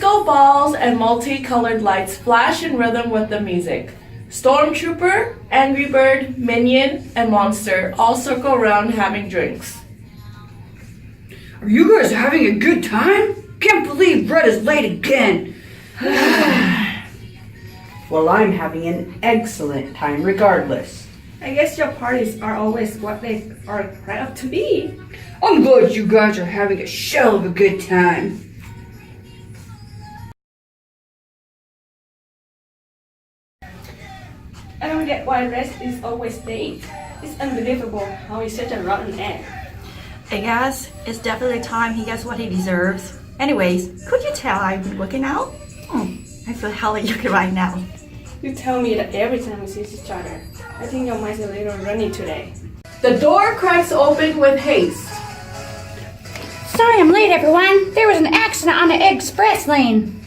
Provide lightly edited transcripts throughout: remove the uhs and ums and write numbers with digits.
Disco balls and multicolored lights flash in rhythm with the music. Stormtrooper, Angry Bird, Minion, and Monster all circle around having drinks. Are you guys having a good time? Can't believe Red is late again. Well, I'm having an excellent time regardless. I guess your parties are always what they are right up to be. I'm glad you guys are having a shell of a good time. I don't get why Red is always late. It's unbelievable how he's such a rotten egg. I guess it's definitely time he gets what he deserves. Anyways, could you tell I've been working out? I feel hella yucky right now. You tell me that every time we see each other. I think your mind's a little runny today. The door cracks open with haste. Sorry I'm late, everyone. There was an accident on the express lane.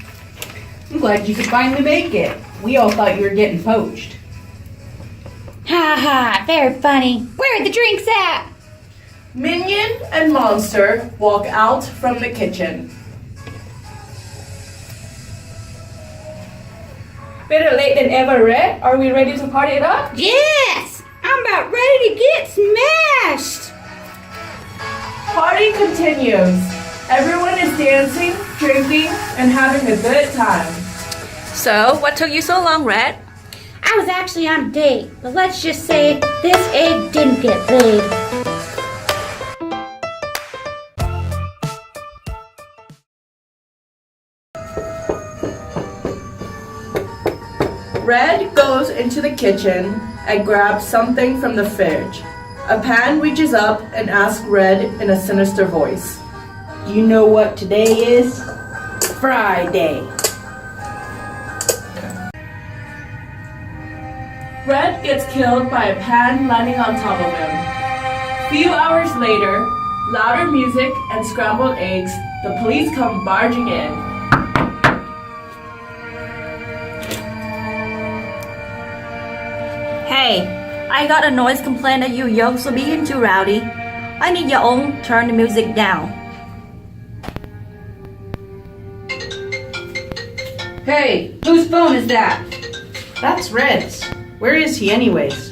I'm glad you could finally make it. We all thought you were getting poached. Ha ha, very funny. Where are the drinks at? Minion and Monster walk out from the kitchen. Better late than ever, Red. Are we ready to party it up? Yes! I'm about ready to get smashed! Party continues. Everyone is dancing, drinking, and having a good time. So, what took you so long, Red? I was actually on a date, but let's just say this egg didn't get laid. Red goes into the kitchen and grabs something from the fridge. A pan reaches up and asks Red in a sinister voice. Do you know what today is? Friday. Red gets killed by a pan landing on top of him. Few hours later, louder music and scrambled eggs, the police come barging in. Hey, I got a noise complaint that you yokes are being too rowdy. I need your own turn the music down. Hey, whose phone is that? That's Red's. Where is he anyways?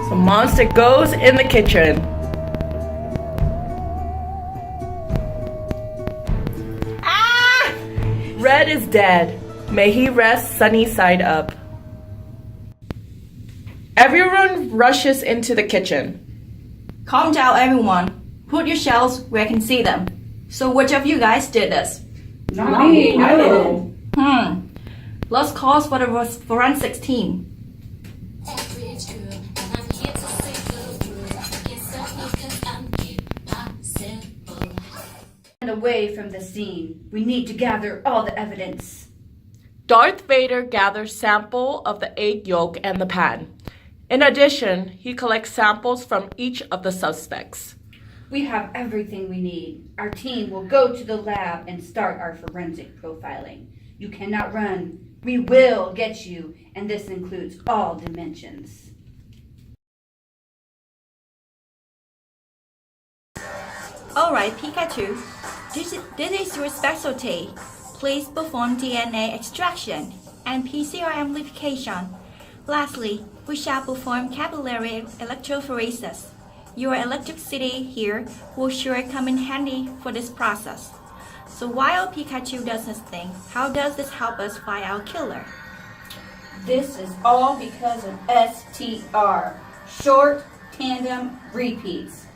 So Monster goes in the kitchen. Red is dead. May he rest sunny side up. Everyone rushes into the kitchen. Calm down, everyone. Put your shells where I can see them. So which of you guys did this? Not me, no. Lost cause for the forensics team. Away from the scene. We need to gather all the evidence. Darth Vader gathers sample of the egg yolk and the pan. In addition, he collects samples from each of the suspects. We have everything we need. Our team will go to the lab and start our forensic profiling. You cannot run. We will get you, and this includes all dimensions. Alright, Pikachu. This is your specialty. Please perform DNA extraction and PCR amplification. Lastly, we shall perform capillary electrophoresis. Your electricity here will sure come in handy for this process. So while Pikachu does his thing, how does this help us find our killer? This is all because of STR, short tandem repeats.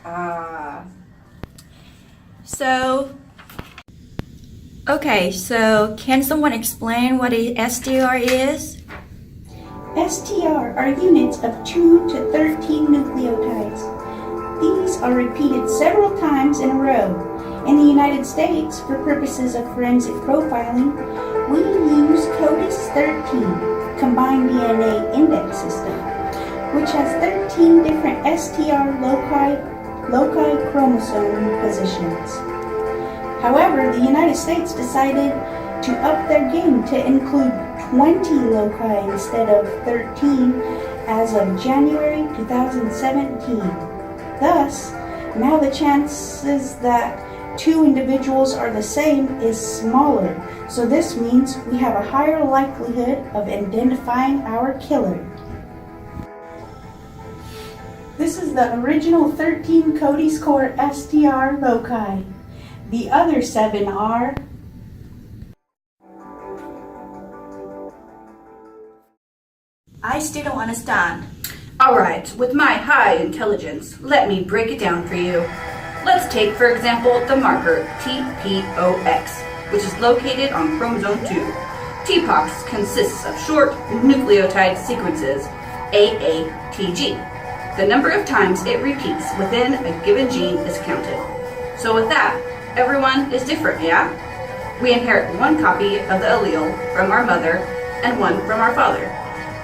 So can someone explain what a SDR is? STR are units of 2 to 13 nucleotides. These are repeated several times in a row. In the United States, for purposes of forensic profiling, we use CODIS 13, Combined DNA Index System, which has 13 different STR loci chromosome positions. However, the United States decided to up their game to include 20 loci instead of 13, as of January 2017. Thus, now the chances that two individuals are the same is smaller, so this means we have a higher likelihood of identifying our killer. This is the original 13 Cody's Court STR loci. The other 7 are I still don't understand. Alright, with my high intelligence, let me break it down for you. Let's take, for example, the marker TPOX, which is located on chromosome 2. TPOX consists of short nucleotide sequences, AATG. The number of times it repeats within a given gene is counted. So with that, everyone is different, yeah? We inherit one copy of the allele from our mother and one from our father.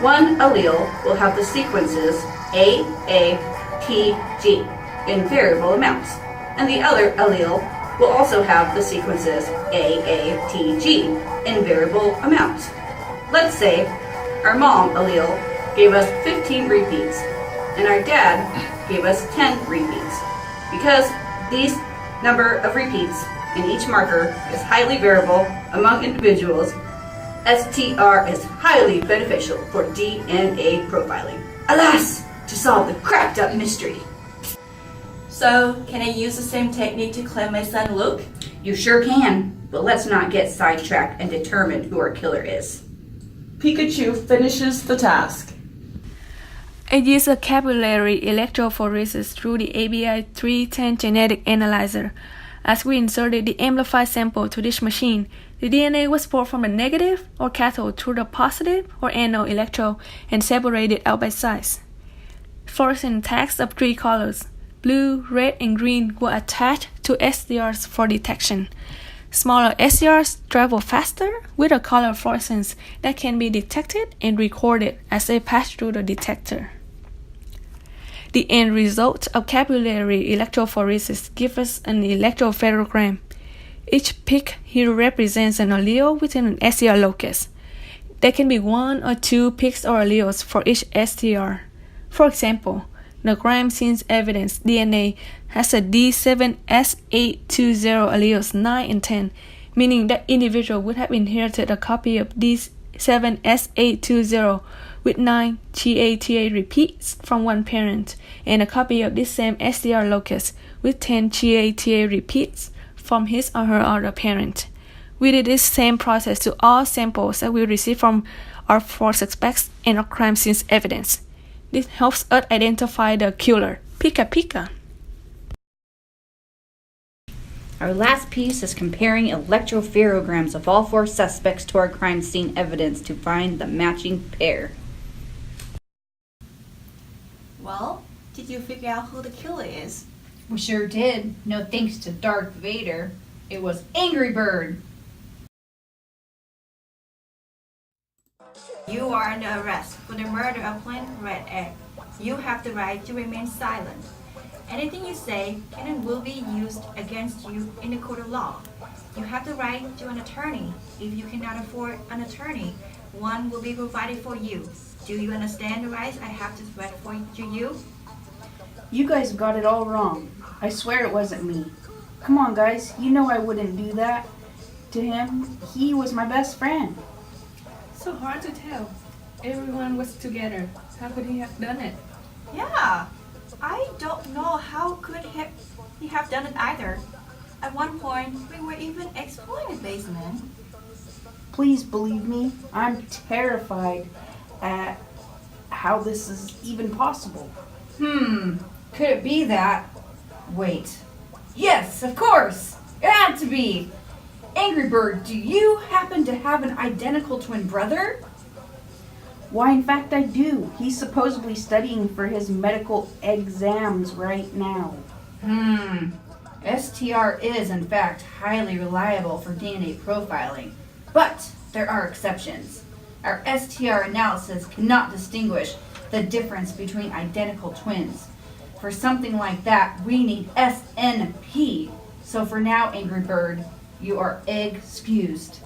One allele will have the sequences AATG in variable amounts, and the other allele will also have the sequences AATG in variable amounts. Let's say our mom allele gave us 15 repeats, and our dad gave us 10 repeats. Because these number of repeats in each marker is highly variable among individuals, STR is highly beneficial for DNA profiling. Alas, to solve the cracked up mystery. So, can I use the same technique to claim my son Luke? You sure can, but let's not get sidetracked and determine who our killer is. Pikachu finishes the task. It uses a capillary electrophoresis through the ABI 310 genetic analyzer. As we inserted the amplified sample to this machine, the DNA was pulled from the negative or cathode through the positive or anode electrode and separated out by size. Fluorescent tags of 3 colors, blue, red, and green, were attached to STRs for detection. Smaller STRs travel faster with a color fluorescence that can be detected and recorded as they pass through the detector. The end result of capillary electrophoresis gives us an electropherogram. Each peak here represents an allele within an STR locus. There can be 1 or 2 peaks or alleles for each STR. For example, the crime scene's evidence DNA has a D7S820 alleles 9 and 10, meaning that individual would have inherited a copy of D7S820 with 9 GATA repeats from one parent, and a copy of this same STR locus with 10 GATA repeats from his or her other parent. We did this same process to all samples that we received from our 4 suspects and our crime scene's evidence. This helps us identify the killer. Pika pika. Our last piece is comparing electropherograms of all 4 suspects to our crime scene evidence to find the matching pair. Well, did you figure out who the killer is? We sure did. No thanks to Darth Vader. It was Angry Bird. You are under arrest for the murder of Plain Red Egg. You have the right to remain silent. Anything you say can and will be used against you in the court of law. You have the right to an attorney. If you cannot afford an attorney, one will be provided for you. Do you understand the rights I have to threat for to you? You guys got it all wrong. I swear it wasn't me. Come on, guys. You know I wouldn't do that to him. He was my best friend. So hard to tell. Everyone was together. How could he have done it? Yeah, I don't know how could he have done it either. At one point, we were even exploring the basement. Please believe me, I'm terrified at how this is even possible. Could it be that? Wait. Yes, of course! It had to be! Angry Bird, do you happen to have an identical twin brother? Why, in fact, I do. He's supposedly studying for his medical exams right now. STR is, in fact, highly reliable for DNA profiling. But there are exceptions. Our STR analysis cannot distinguish the difference between identical twins. For something like that, we need SNP. So for now, Angry Bird, you are excused.